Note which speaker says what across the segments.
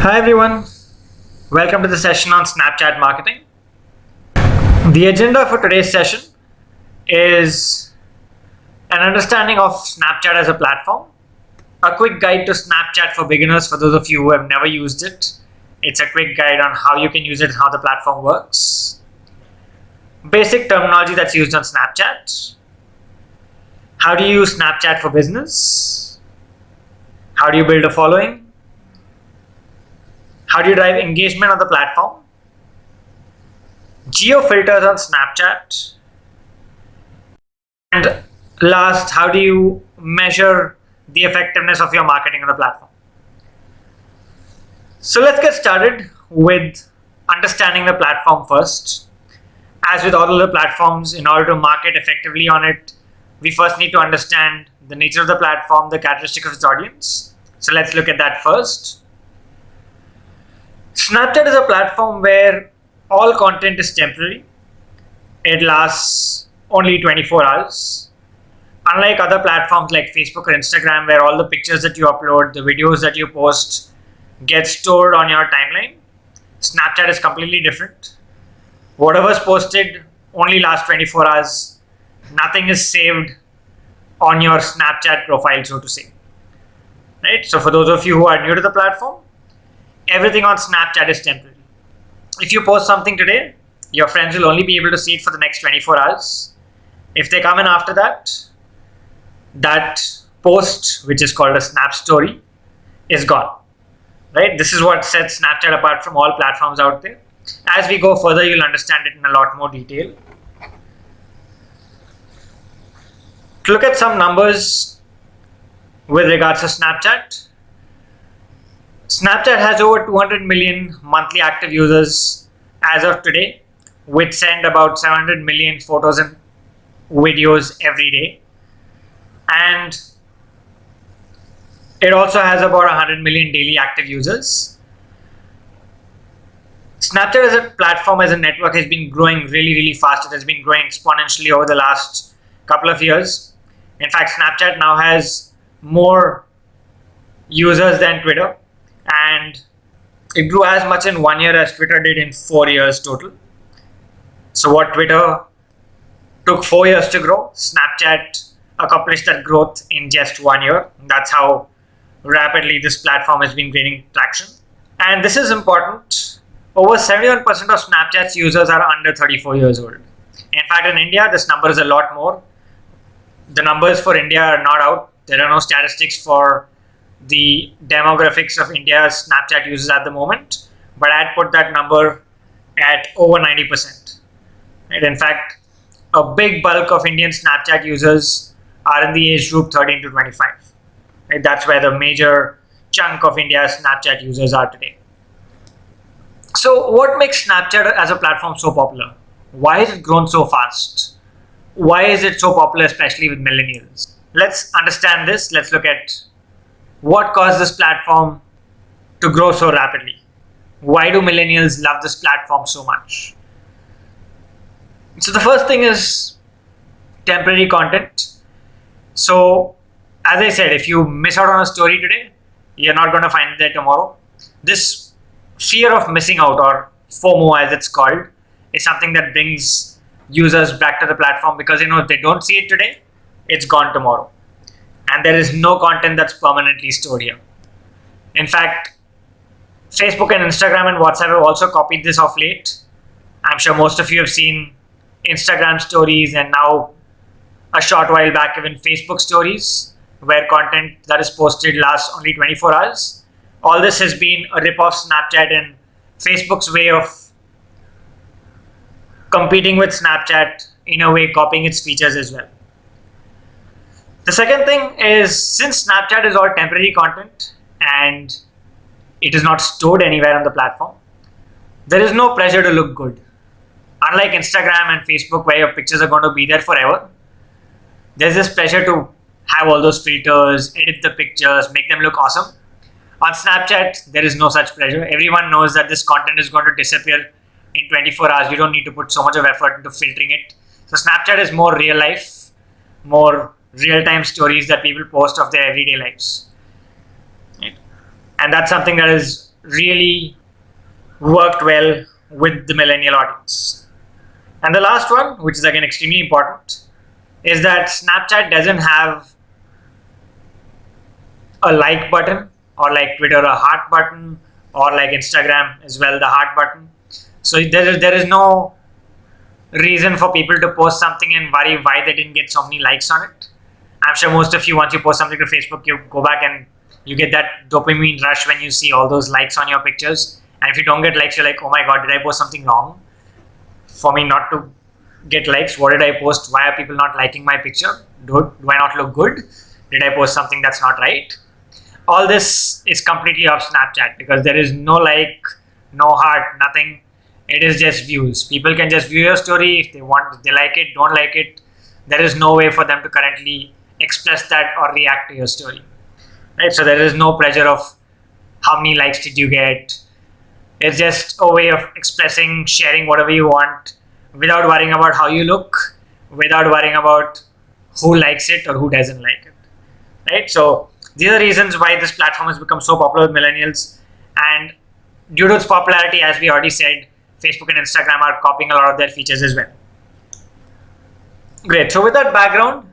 Speaker 1: Hi everyone, welcome to the session on Snapchat marketing. The agenda for today's session is an understanding of Snapchat as a platform, a quick guide to Snapchat for beginners for those of you who have never used it. It's a quick guide on how you can use it and how the platform works. Basic terminology that's used on Snapchat. How do you use Snapchat for business? How do you build a following? How do you drive engagement on the platform? Geo filters on Snapchat. And last, how do you measure the effectiveness of your marketing on the platform? So let's get started with understanding the platform first. As with all of the platforms, in order to market effectively on it, we first need to understand the nature of the platform, the characteristics of its audience. So let's look at that first. Snapchat is a platform where all content is temporary. It lasts only 24 hours. Unlike other platforms like Facebook or Instagram, where all the pictures that you upload, the videos that you post get stored on your timeline, Snapchat is completely different. Whatever's posted only lasts 24 hours. Nothing is saved on your Snapchat profile, so to say. Right? So for those of you who are new to the platform, everything on Snapchat is temporary. If you post something today, your friends will only be able to see it for the next 24 hours. If they come in after that, that post, which is called a Snap Story, is gone. Right? This is what sets Snapchat apart from all platforms out there. As we go further, you'll understand it in a lot more detail. To look at some numbers with regards to Snapchat, Snapchat has over 200 million monthly active users as of today, which send about 700 million photos and videos every day. And it also has about 100 million daily active users. Snapchat as a platform, as a network, has been growing really fast. It has been growing exponentially over the last couple of years. In fact, Snapchat now has more users than Twitter. And it grew as much in 1 year as Twitter did in 4 years total. So what Twitter took 4 years to grow, Snapchat accomplished that growth in just 1 year. That's how rapidly this platform has been gaining traction. And this is important. Over 71% of Snapchat's users are under 34 years old. In fact, in India, this number is a lot more. The numbers for India are not out. There are no statistics for the demographics of India's Snapchat users at the moment, but I'd put that number at over 90%. Right? In fact, a big bulk of Indian Snapchat users are in the age group 13 to 25. Right? That's where the major chunk of India's Snapchat users are today. So what makes Snapchat as a platform so popular? Why has it grown so fast? Why is it so popular, especially with millennials? Let's understand this. Let's look at what caused this platform to grow so rapidly. Why do millennials love this platform so much? So the first thing is temporary content. So as I said, if you miss out on a story today, you're not going to find it there tomorrow. This fear of missing out, or FOMO as it's called, is something that brings users back to the platform, because if they don't see it today, it's gone tomorrow. And there is no content that's permanently stored here. In fact, Facebook and Instagram and WhatsApp have also copied this of late. I'm sure most of you have seen Instagram stories, and now a short while back even Facebook stories, where content that is posted lasts only 24 hours. All this has been a rip off Snapchat and Facebook's way of competing with Snapchat, in a way copying its features as well. The second thing is, since Snapchat is all temporary content and it is not stored anywhere on the platform, there is no pressure to look good. Unlike Instagram and Facebook, where your pictures are going to be there forever, there's this pressure to have all those filters, edit the pictures, make them look awesome. On Snapchat, there is no such pressure. Everyone knows that this content is going to disappear in 24 hours. You don't need to put so much of effort into filtering it. So Snapchat is more real life, more real-time stories that people post of their everyday lives. Right? And that's something that is really worked well with the millennial audience. And the last one, which is again extremely important, is that Snapchat doesn't have a like button, or like Twitter a heart button, or like Instagram as well the heart button. So there is no reason for people to post something and worry why they didn't get so many likes on it. I'm sure most of you, once you post something to Facebook, you go back and you get that dopamine rush when you see all those likes on your pictures. And if you don't get likes, you're like, oh my god, did I post something wrong for me not to get likes? What did I post? Why are people not liking my picture? Do I not look good? Did I post something that's not right? All this is completely off Snapchat because there is no like, no heart, nothing. It is just views. People can just view your story if they want, if they like it, don't like it. There is no way for them to currently express that or react to your story. Right? So there is no pressure of how many likes did you get. It's just a way of expressing, sharing whatever you want without worrying about how you look, without worrying about who likes it or who doesn't like it. Right? So these are the reasons why this platform has become so popular with millennials. And due to its popularity, as we already said, Facebook and Instagram are copying a lot of their features as well. Great. So with that background,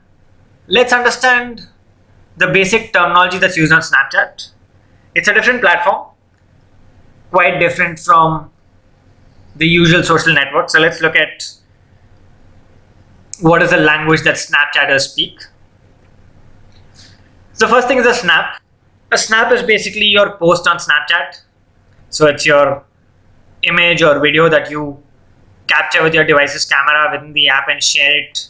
Speaker 1: let's understand the basic terminology that's used on Snapchat. It's a different platform, quite different from the usual social network. So let's look at what is the language that Snapchatters speak. So first thing is a snap. A snap is basically your post on Snapchat. So it's your image or video that you capture with your device's camera within the app and share it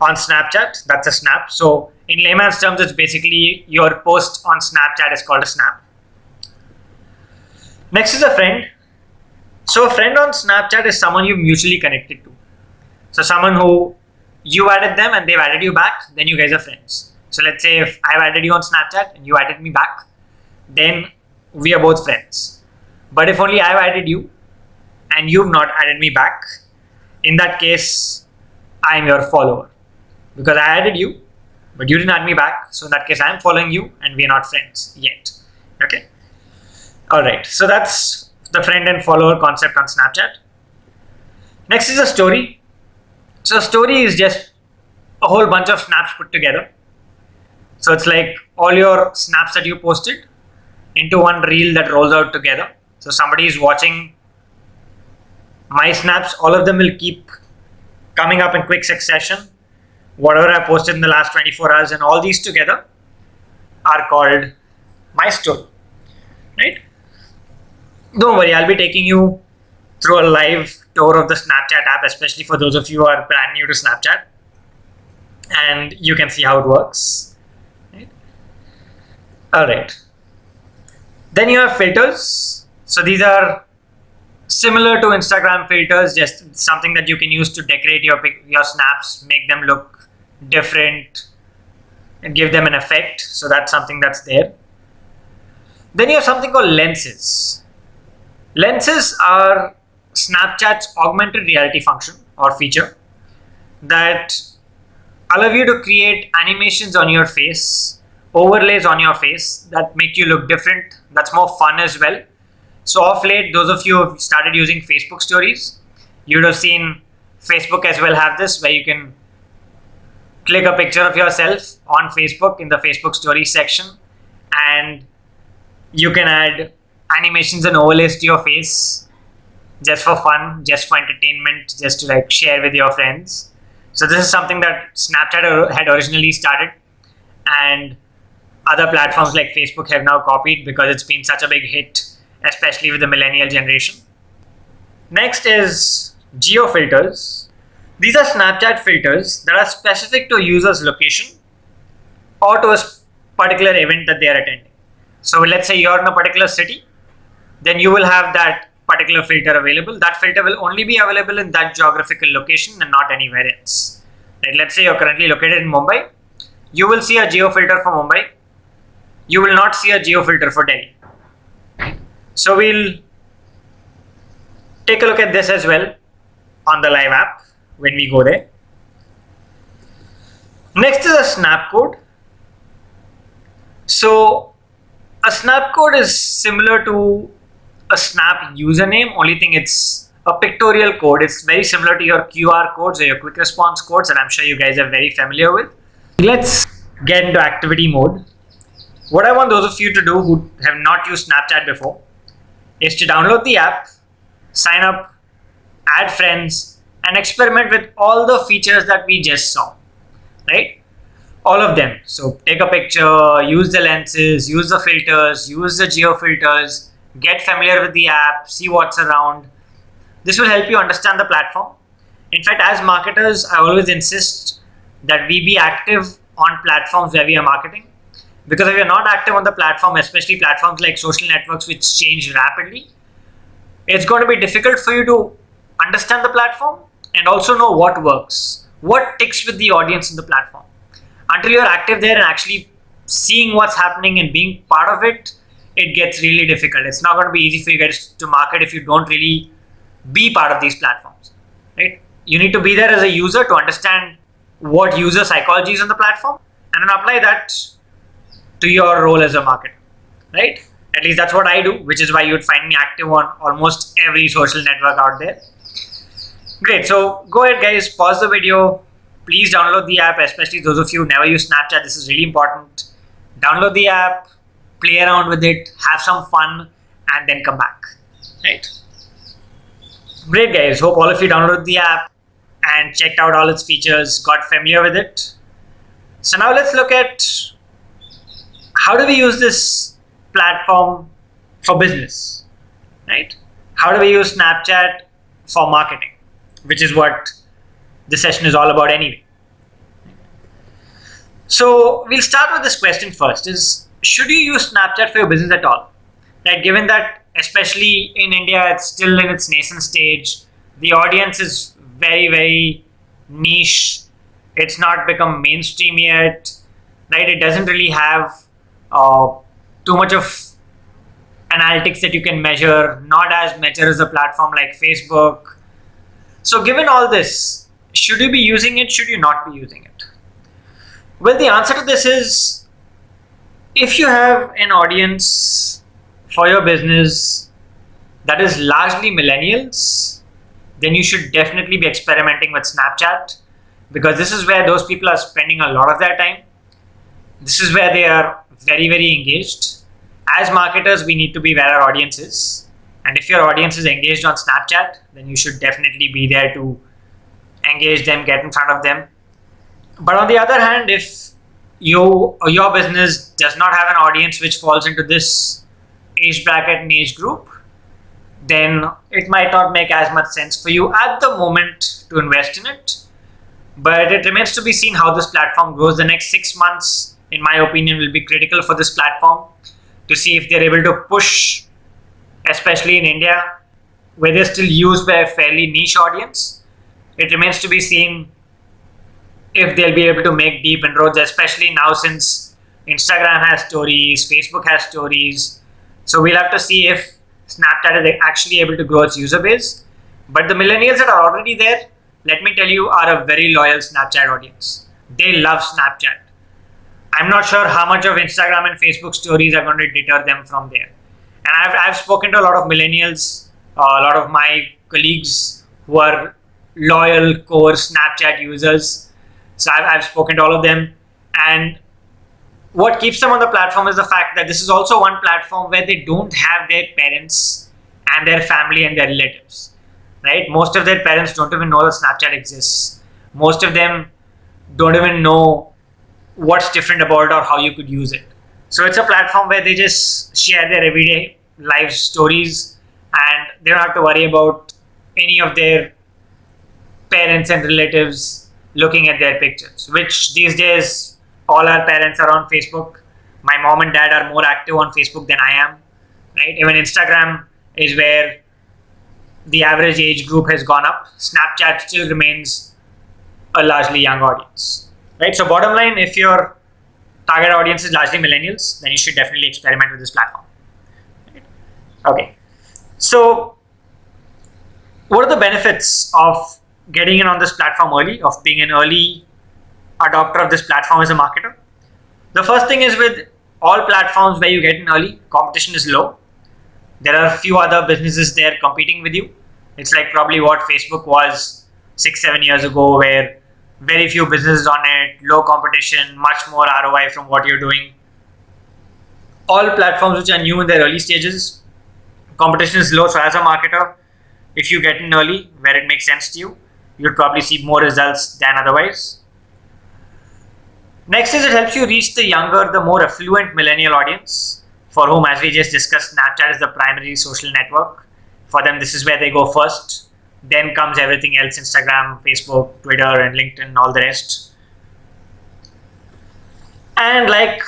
Speaker 1: on Snapchat. That's a snap. So in layman's terms, it's basically your post on Snapchat is called a snap. Next is a friend. So a friend on Snapchat is someone you've mutually connected to. So someone who you added them and they've added you back, then you guys are friends. So let's say if I've added you on Snapchat and you added me back, then we are both friends. But if only I've added you and you've not added me back, in that case, I'm your follower. Because I added you, but you didn't add me back. So in that case, I'm following you and we're not friends yet. Okay. All right. So that's the friend and follower concept on Snapchat. Next is a story. So a story is just a whole bunch of snaps put together. So it's like all your snaps that you posted into one reel that rolls out together. So somebody is watching my snaps, all of them will keep coming up in quick succession. Whatever I posted in the last 24 hours, and all these together are called my story. Right? Don't worry, I'll be taking you through a live tour of the Snapchat app, especially for those of you who are brand new to Snapchat. And you can see how it works. Right? All right. Then you have filters. So these are similar to Instagram filters, just something that you can use to decorate your snaps, make them look different and give them an effect. So that's something that's there. Then you have something called lenses. Lenses are Snapchat's augmented reality function or feature that allow you to create animations on your face, overlays on your face that make you look different. That's more fun as well. So of late, those of you who have started using Facebook stories, you would have seen Facebook as well have this, where you can click a picture of yourself on Facebook in the Facebook stories section, and you can add animations and overlays to your face just for fun, just for entertainment, just to like share with your friends. So this is something that Snapchat had originally started, and other platforms like Facebook have now copied because it's been such a big hit, especially with the millennial generation. Next is geo filters. These are Snapchat filters that are specific to a user's location or to a particular event that they are attending. So let's say you're in a particular city, then you will have that particular filter available. That filter will only be available in that geographical location and not anywhere else. Right? Let's say you're currently located in Mumbai. You will see a geo filter for Mumbai. You will not see a geo filter for Delhi. So we'll take a look at this as well on the live app when we go there. Next is a snap code. So A snap code is similar to a snap username, only thing it's a pictorial code. It's very similar to your QR codes or your quick response codes that I'm sure you guys are very familiar with. Let's get into activity mode. What I want those of you to do who have not used Snapchat before is to download the app, sign up, add friends, and experiment with all the features that we just saw, right? All of them. So take a picture, use the lenses, use the filters, use the geo filters, get familiar with the app, see what's around. This will help you understand the platform. In fact, as marketers, I always insist that we be active on platforms where we are marketing. Because if you're not active on the platform, especially platforms like social networks which change rapidly, it's going to be difficult for you to understand the platform and also know what works, what ticks with the audience in the platform. Until you're active there and actually seeing what's happening and being part of it, it gets really difficult. It's not going to be easy for you guys to market if you don't really be part of these platforms, right? You need to be there as a user to understand what user psychology is on the platform and then apply that to your role as a marketer, right? At least that's what I do, which is why you'd find me active on almost every social network out there. Great, so go ahead guys, pause the video. Please download the app, especially those of you who never use Snapchat. This is really important. Download the app, play around with it, have some fun, and then come back, right? Great guys, hope all of you downloaded the app and checked out all its features, got familiar with it. So now let's look at how do we use this platform for business, right? How do we use Snapchat for marketing, which is what the session is all about anyway. So we'll start with this question first, is should you use Snapchat for your business at all? Right, given that especially in India, it's still in its nascent stage, the audience is very, very niche. It's not become mainstream yet, right? It doesn't really have too much of analytics that you can measure, not as mature as a platform like Facebook. So given all this, should you be using it? Should you not be using it? Well, the answer to this is, if you have an audience for your business that is largely millennials, then you should definitely be experimenting with Snapchat, because this is where those people are spending a lot of their time. This is where they are very, very engaged. As marketers, we need to be where our audience is. And if your audience is engaged on Snapchat, then you should definitely be there to engage them, get in front of them. But on the other hand, if your business does not have an audience which falls into this age bracket and age group, then it might not make as much sense for you at the moment to invest in it. But it remains to be seen how this platform grows. The next 6 months, in my opinion, will be critical for this platform to see if they're able to push, especially in India, where they're still used by a fairly niche audience. It remains to be seen if they'll be able to make deep inroads, especially now since Instagram has stories, Facebook has stories. So we'll have to see if Snapchat is actually able to grow its user base. But the millennials that are already there, let me tell you, are a very loyal Snapchat audience. They love Snapchat. I'm not sure how much of Instagram and Facebook stories are going to deter them from there. And I've spoken to a lot of millennials, a lot of my colleagues who are loyal core Snapchat users. So I've spoken to all of them. And what keeps them on the platform is the fact that this is also one platform where they don't have their parents and their family and their relatives, right? Most of their parents don't even know that Snapchat exists. Most of them don't even know what's different about it or how you could use it. So it's a platform where they just share their everyday life stories and they don't have to worry about any of their parents and relatives looking at their pictures, which these days all our parents are on Facebook. My mom and dad are more active on Facebook than I am, right? Even Instagram is where the average age group has gone up. Snapchat still remains a largely young audience, right? So bottom line, if your target audience is largely millennials, then you should definitely experiment with this platform. Right? Okay, so what are the benefits of getting in on this platform early, of being an early adopter of this platform as a marketer? The first thing is, with all platforms where you get in early, competition is low. There are a few other businesses there competing with you. It's like probably what Facebook was 6-7 years ago, where very few businesses on it, low competition, much more ROI from what you're doing. All platforms which are new in their early stages, competition is low. So as a marketer, if you get in early where it makes sense to you, you'll probably see more results than otherwise. Next is it helps you reach the younger, the more affluent millennial audience, for whom, as we just discussed, Snapchat is the primary social network. For them, this is where they go first. Then comes everything else: Instagram, Facebook, Twitter, and LinkedIn, all the rest. And like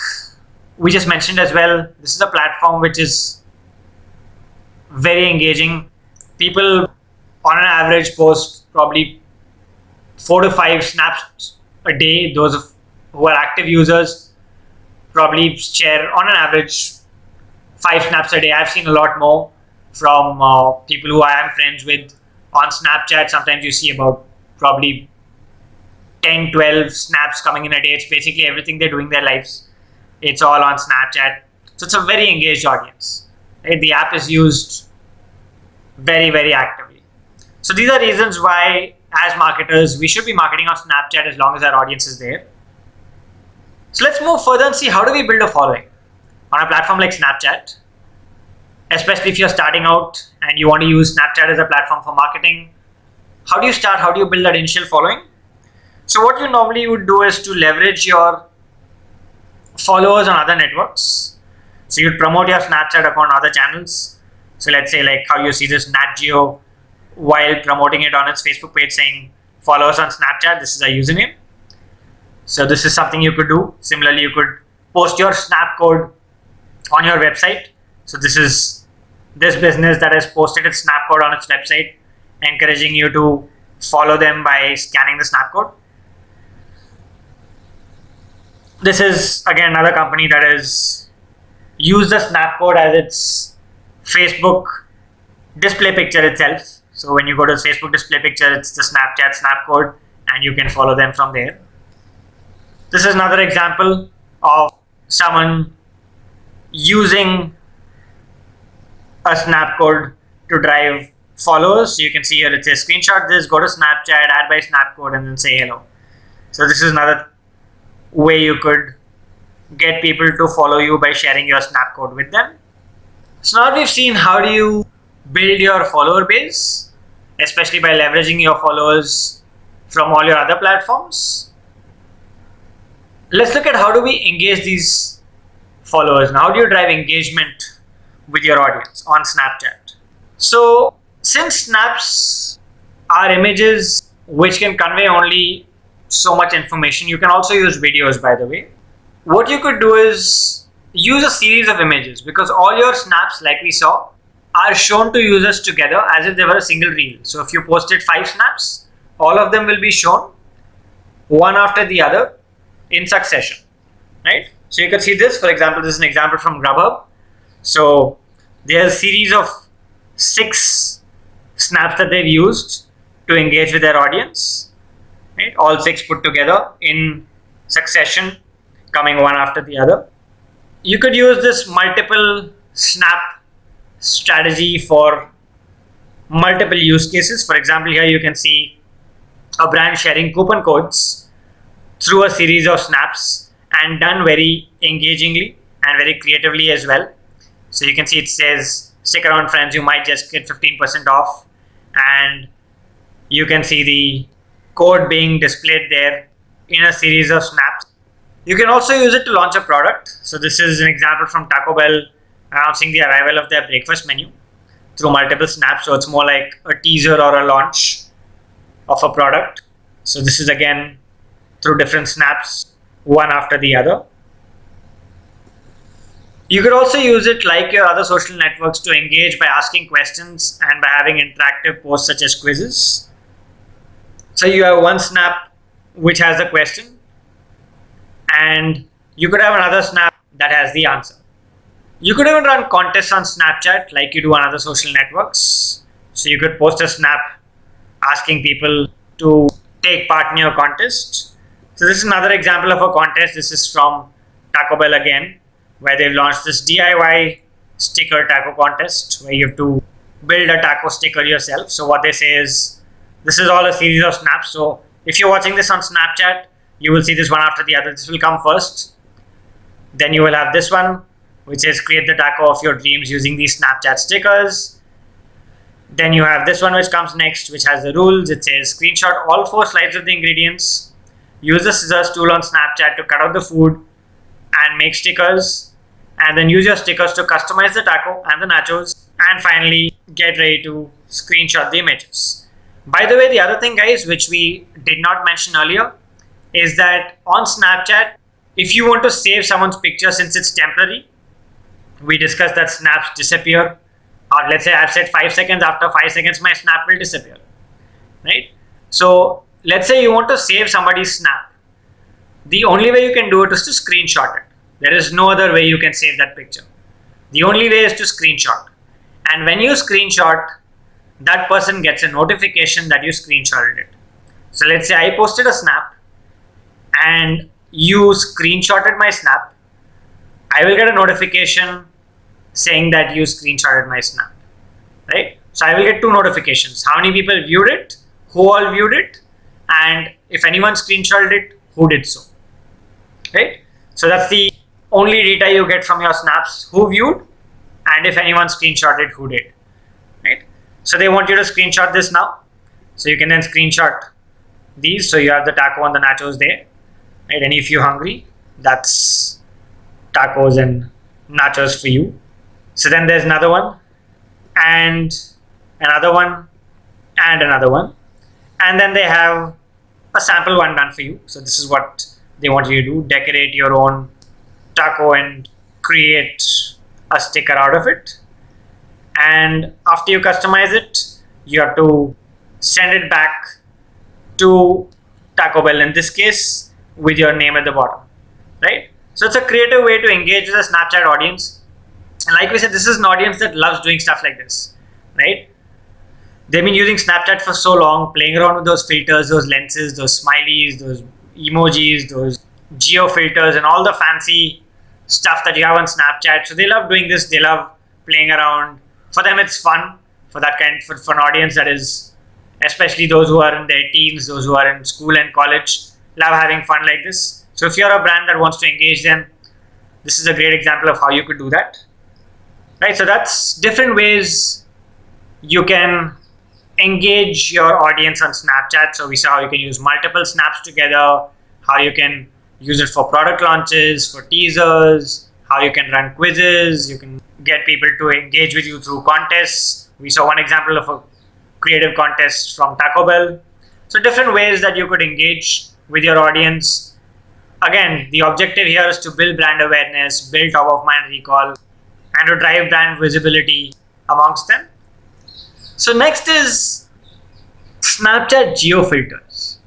Speaker 1: we just mentioned as well, this is a platform which is very engaging. People on an average post probably 4 to 5 snaps a day. Those who are active users probably share on an average 5 snaps a day. I've seen a lot more from people who I am friends with on Snapchat. Sometimes you see about probably 10, 12 snaps coming in a day. It's basically everything they're doing in their lives. It's all on Snapchat. So it's a very engaged audience. Right? The app is used very, very actively. So these are reasons why, as marketers, we should be marketing on Snapchat as long as our audience is there. So let's move further and see how do we build a following on a platform like Snapchat, especially if you're starting out and you want to use Snapchat as a platform for marketing. How do you start? How do you build that initial following? So what you normally would do is to leverage your followers on other networks. So you'd promote your Snapchat account on other channels. So let's say like how you see this Nat Geo while promoting it on its Facebook page saying follow us on Snapchat, this is our username. So this is something you could do. Similarly, you could post your Snap code on your website. So this is this business that has posted its Snap code on its website, encouraging you to follow them by scanning the Snap code. This is again another company that has used the Snap code as its Facebook display picture itself. So when you go to the Facebook display picture, it's the Snapchat Snap code, and you can follow them from there. This is another example of someone using a Snap code to drive followers. So you can see here it says screenshot this, go to Snapchat, add by Snap code, and then say hello. So this is another way you could get people to follow you by sharing your Snap code with them. So now we've seen how do you build your follower base, especially by leveraging your followers from all your other platforms. Let's look at how do we engage these followers. Now, how do you drive engagement with your audience on Snapchat? So since snaps are images which can convey only so much information, you can also use videos, by the way. What you could do is use a series of images, because all your snaps, like we saw, are shown to users together as if they were a single reel. So if you posted 5 snaps, all of them will be shown one after the other in succession, right? So you can see this, for example, this is an example from Grubhub. So there's a series of 6 snaps that they've used to engage with their audience, right? All 6 put together in succession, coming one after the other. You could use this multiple snap strategy for multiple use cases. For example, here you can see a brand sharing coupon codes through a series of snaps, and done very engagingly and very creatively as well. So you can see it says stick around friends, you might just get 15% off, and you can see the code being displayed there in a series of snaps. You can also use it to launch a product. So this is an example from Taco Bell announcing the arrival of their breakfast menu through multiple snaps. So it's more like a teaser or a launch of a product. So this is again through different snaps, one after the other. You could also use it like your other social networks to engage by asking questions and by having interactive posts such as quizzes. So you have one snap which has a question, and you could have another snap that has the answer. You could even run contests on Snapchat like you do on other social networks. So you could post a snap asking people to take part in your contest. So this is another example of a contest. This is from Taco Bell again, where they've launched this DIY sticker taco contest where you have to build a taco sticker yourself. So what they say is, this is all a series of snaps. So if you're watching this on Snapchat, you will see this one after the other. This will come first. Then you will have this one, which is create the taco of your dreams using these Snapchat stickers. Then you have this one which comes next, which has the rules. It says screenshot all 4 slides of the ingredients. Use the scissors tool on Snapchat to cut out the food and make stickers. And then use your stickers to customize the taco and the nachos. And finally, get ready to screenshot the images. By the way, the other thing, guys, which we did not mention earlier, is that on Snapchat, if you want to save someone's picture, since it's temporary, we discussed that snaps disappear. Or let's say I've said 5 seconds, after 5 seconds, my snap will disappear, right? So let's say you want to save somebody's snap. The only way you can do it is to screenshot it. There is no other way you can save that picture. The only way is to screenshot. And when you screenshot, that person gets a notification that you screenshotted it. So let's say I posted a snap and you screenshotted my snap. I will get a notification saying that you screenshotted my snap, right? So I will get 2 notifications. How many people viewed it, who all viewed it, and if anyone screenshotted it, who did so, right? So that's the only data you get from your snaps: who viewed and if anyone screenshotted, who did, right? So they want you to screenshot this now. So you can then screenshot these. So you have the taco and the nachos there, right? And if you're hungry, that's tacos and nachos for you. So then there's another one, and another one, and another one. And then they have a sample one done for you. So this is what they want you to do: decorate your own taco and create a sticker out of it. And after you customize it, you have to send it back to Taco Bell, in this case, with your name at the bottom, right? So it's a creative way to engage with the Snapchat audience. And like we said, this is an audience that loves doing stuff like this, right? They've been using Snapchat for so long, playing around with those filters, those lenses, those smileys, those emojis, those geo filters, and all the fancy stuff that you have on Snapchat. So they love doing this. They love playing around. For them, it's fun. For that kind, for an audience that is, especially those who are in their teens, those who are in school and college, love having fun like this. So if you're a brand that wants to engage them, this is a great example of how you could do that. Right, so that's different ways you can engage your audience on Snapchat. So we saw how you can use multiple snaps together, how you can use it for product launches, for teasers, how you can run quizzes, you can get people to engage with you through contests. We saw one example of a creative contest from Taco Bell. So different ways that you could engage with your audience. Again, the objective here is to build brand awareness, build top of mind recall, and to drive brand visibility amongst them. So next is Snapchat geo filters,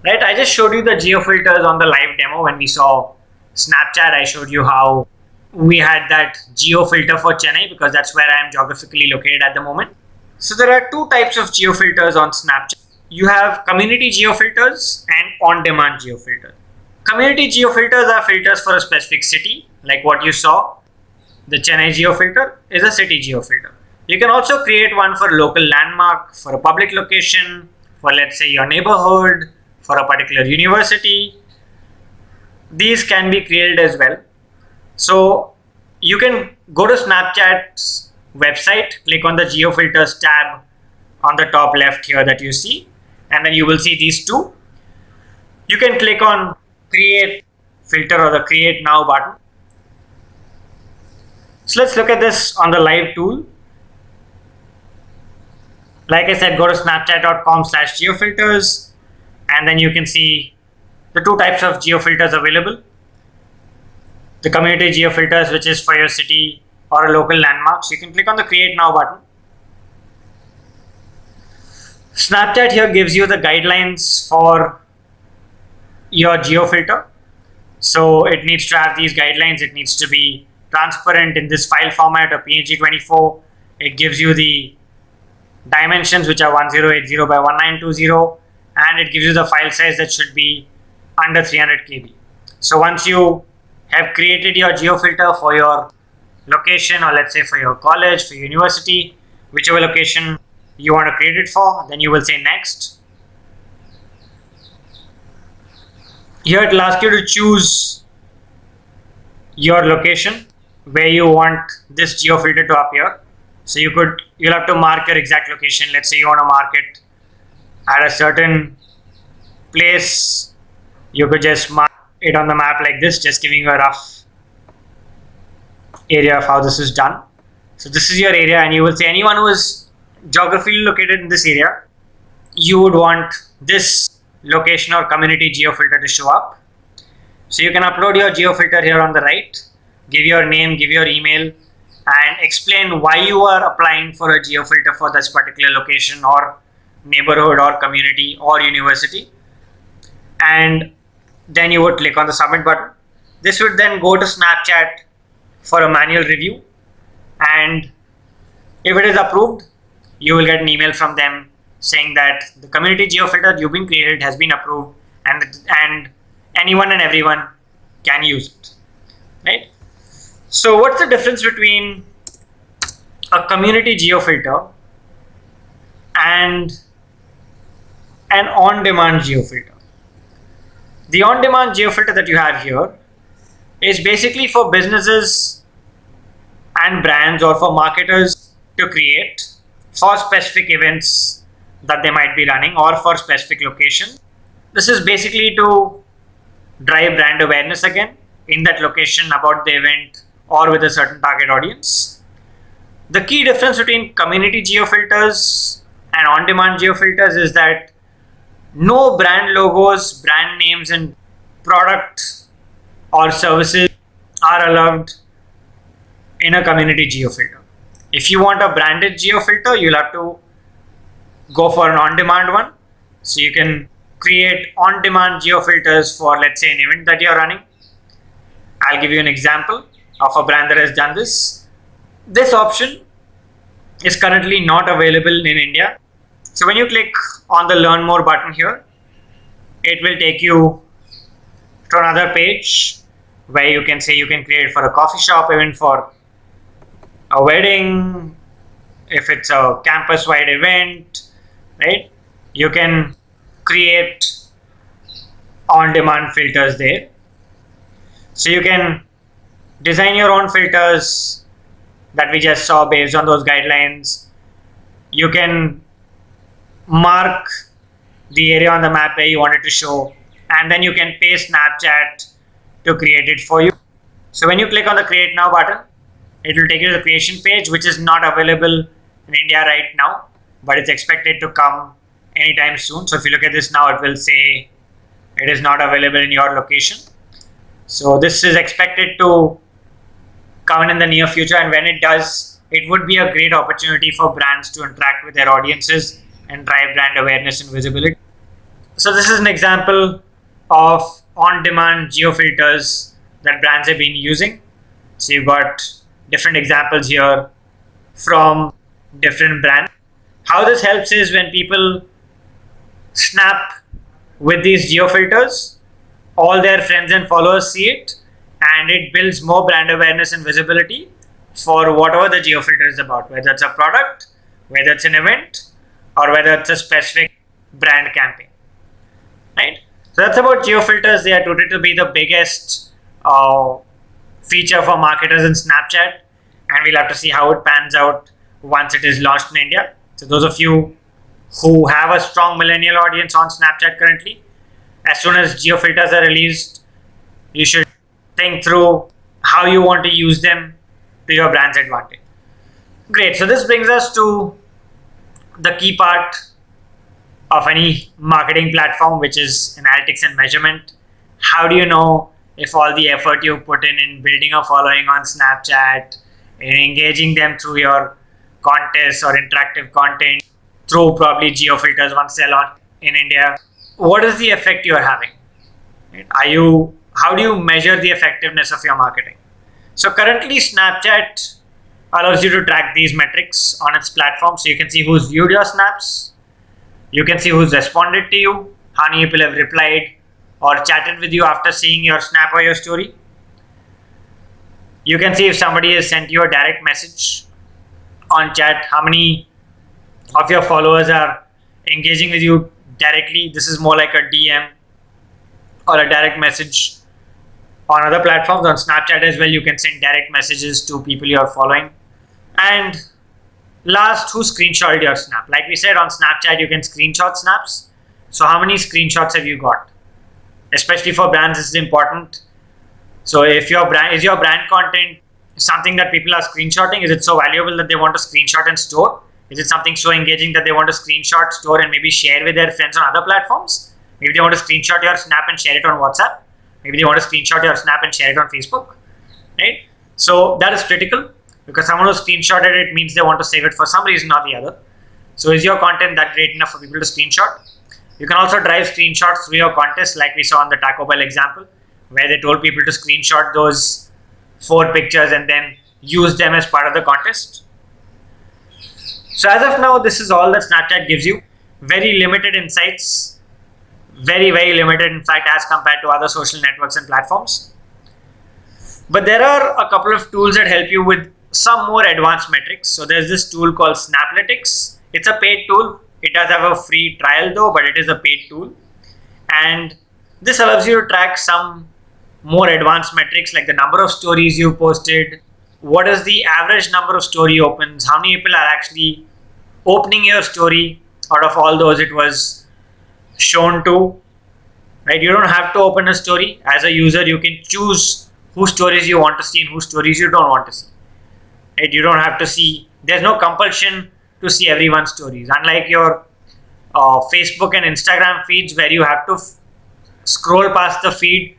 Speaker 1: right? I just showed you the geo filters on the live demo when we saw Snapchat. I showed you how we had that geo filter for Chennai because that's where I am geographically located at the moment. So there are 2 types of geo filters on Snapchat. You have community geo filters and on-demand geo filters. Community geo filters are filters for a specific city, like what you saw. The Chennai geo filter is a city geo filter. You can also create one for local landmark, for a public location, for let's say your neighborhood, for a particular university. These can be created as well. So you can go to Snapchat's website, click on the geo filters tab on the top left here that you see, and then you will see these 2. You can click on create filter or the create now button. So let's look at this on the live tool. Like I said, go to snapchat.com/geofilters, and then you can see the 2 types of geofilters available. The community geofilters, which is for your city or a local landmark. So you can click on the create now button. Snapchat here gives you the guidelines for your geofilter. So it needs to have these guidelines. It needs to be transparent in this file format of PNG24. It gives you the dimensions, which are 1080 by 1920, and it gives you the file size that should be under 300 KB. So once you have created your geo filter for your location, or let's say for your college, for your university, whichever location you want to create it for. Then you will say next. Here it will ask you to choose your location where you want this geo filter to appear. So you'll have to mark your exact location. Let's say you want to mark it at a certain place. You could just mark it on the map like this, just giving you a rough area of how this is done. So this is your area, and you will say anyone who is geographically located in this area, you would want this location or community geo filter to show up. So you can upload your geo filter here on the right, give your name, give your email, and explain why you are applying for a geo filter for this particular location or neighborhood or community or university. And then you would click on the submit button. This would then go to Snapchat for a manual review, and if it is approved, you will get an email from them saying that the community geo filter you've been created has been approved, and anyone and everyone can use it, right? So what's the difference between a community geo filter and an on-demand geo filter? The on-demand geo filter that you have here is basically for businesses and brands, or for marketers to create for specific events that they might be running, or for specific location. This is basically to drive brand awareness again in that location about the event or with a certain target audience. The key difference between community geo filters and on-demand geo filters is that no brand logos, brand names, and product or services are allowed in a community geo filter. If you want a branded geo filter, you'll have to go for an on-demand one. So you can create on-demand geo filters for, let's say, an event that you're running. I'll give you an example of a brand that has done this. This option is currently not available in India. So when you click on the Learn More button here, it will take you to another page where you can say you can create for a coffee shop, even for a wedding, if it's a campus-wide event, right? You can create on-demand filters there. So you can design your own filters that we just saw based on those guidelines. You can mark the area on the map where you want it to show, and then you can pay Snapchat to create it for you. So when you click on the Create Now button, it will take you to the creation page, which is not available in India right now, but it's expected to come anytime soon. So if you look at this now, it will say it is not available in your location. So this is expected to come in the near future, and when it does, it would be a great opportunity for brands to interact with their audiences and drive brand awareness and visibility. So this is an example of on-demand geo filters that brands have been using. So you've got different examples here from different brands. How this helps is when people snap with these geo filters, all their friends and followers see it, and it builds more brand awareness and visibility for whatever the geo filter is about, whether it's a product, whether it's an event, or whether it's a specific brand campaign, right? So that's about geo filters. They are touted to be the biggest feature for marketers in Snapchat, and we'll have to see how it pans out once it is launched in India. So those of you who have a strong millennial audience on Snapchat currently, as soon as geo filters are released, you should think through how you want to use them to your brand's advantage. Great. So this brings us to the key part of any marketing platform, which is analytics and measurement. How do you know if all the effort you put in building a following on Snapchat, in engaging them through your contests or interactive content, through probably geo filters once they're launched in India, what is the effect you are having? How do you measure the effectiveness of your marketing? So currently Snapchat allows you to track these metrics on its platform. So you can see who's viewed your snaps, you can see who's responded to you, how many people have replied or chatted with you after seeing your snap or your story. You can see if somebody has sent you a direct message on chat, how many of your followers are engaging with you directly. This is more like a DM or a direct message. On other platforms, on Snapchat as well, you can send direct messages to people you are following. And last, who screenshotted your snap? Like we said, on Snapchat, you can screenshot snaps. So how many screenshots have you got? Especially for brands, this is important. So if your brand, is your brand content something that people are screenshotting? Is it so valuable that they want to screenshot and store? Is it something so engaging that they want to screenshot, store, and maybe share with their friends on other platforms? Maybe they want to screenshot your snap and share it on WhatsApp. Maybe they want to screenshot your snap and share it on Facebook, right? So that is critical, because someone who screenshotted it means they want to save it for some reason or the other. So is your content that great enough for people to screenshot? You can also drive screenshots through your contest, like we saw on the Taco Bell example, where they told people to screenshot those 4 pictures and then use them as part of the contest. So as of now, this is all that Snapchat gives you. Very limited insights. Very, very limited, in fact, as compared to other social networks and platforms. But there are a couple of tools that help you with some more advanced metrics. So there's this tool called Snapalytics. It's a paid tool. It does have a free trial though, but it is a paid tool. And this allows you to track some more advanced metrics, like the number of stories you posted, what is the average number of story opens, how many people are actually opening your story out of all those it was shown to, right? You don't have to open a story. As a user, you can choose whose stories you want to see and whose stories you don't want to see, right? You don't have to see, there's no compulsion to see everyone's stories, unlike your Facebook and Instagram feeds, where you have to scroll past the feed.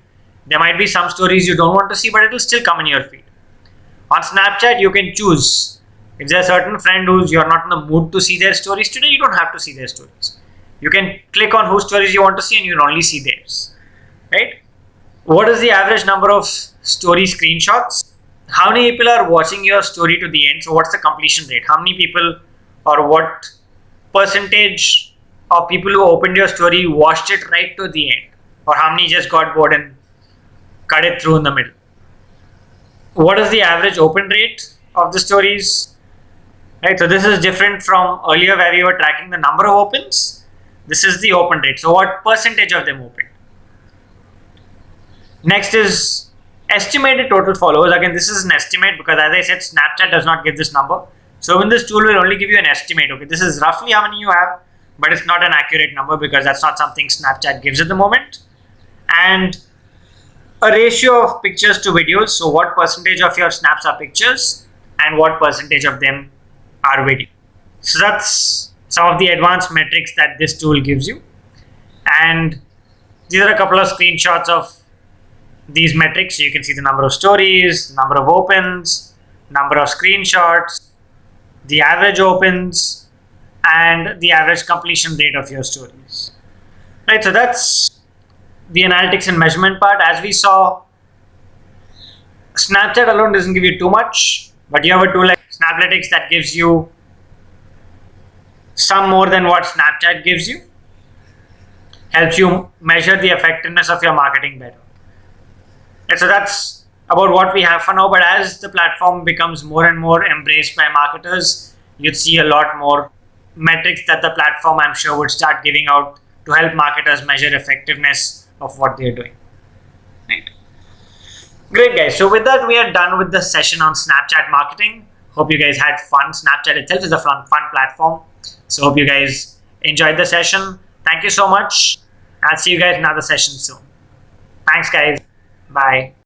Speaker 1: There might be some stories you don't want to see, but it will still come in your feed. On Snapchat, you can choose. If there's a certain friend who's you're not in the mood to see their stories today, you don't have to see their stories. You can click on whose stories you want to see and you can only see theirs, right? What is the average number of story screenshots? How many people are watching your story to the end? So what's the completion rate? How many people, or what percentage of people who opened your story watched it right to the end? Or how many just got bored and cut it through in the middle? What is the average open rate of the stories? Right, so this is different from earlier where we were tracking the number of opens. This is the open rate. So what percentage of them opened? Next is estimated total followers. Again, this is an estimate because, as I said, Snapchat does not give this number. So in this tool will only give you an estimate. Okay, this is roughly how many you have, but it's not an accurate number because that's not something Snapchat gives at the moment. And a ratio of pictures to videos. So what percentage of your snaps are pictures and what percentage of them are video. So that's some of the advanced metrics that this tool gives you. And these are a couple of screenshots of these metrics. So you can see the number of stories, number of opens, number of screenshots, the average opens, and the average completion rate of your stories. Right, so that's the analytics and measurement part. As we saw, Snapchat alone doesn't give you too much, but you have a tool like Snapalytics that gives you some more than what Snapchat gives you. Helps you measure the effectiveness of your marketing better. And so that's about what we have for now, but as the platform becomes more and more embraced by marketers, you'd see a lot more metrics that the platform, I'm sure, would start giving out to help marketers measure effectiveness of what they're doing. Right. Great, guys. So with that, we are done with the session on Snapchat marketing. Hope you guys had fun. Snapchat itself is a fun platform. So hope you guys enjoyed the session. Thank you so much. I'll see you guys in another session soon. Thanks, guys. Bye.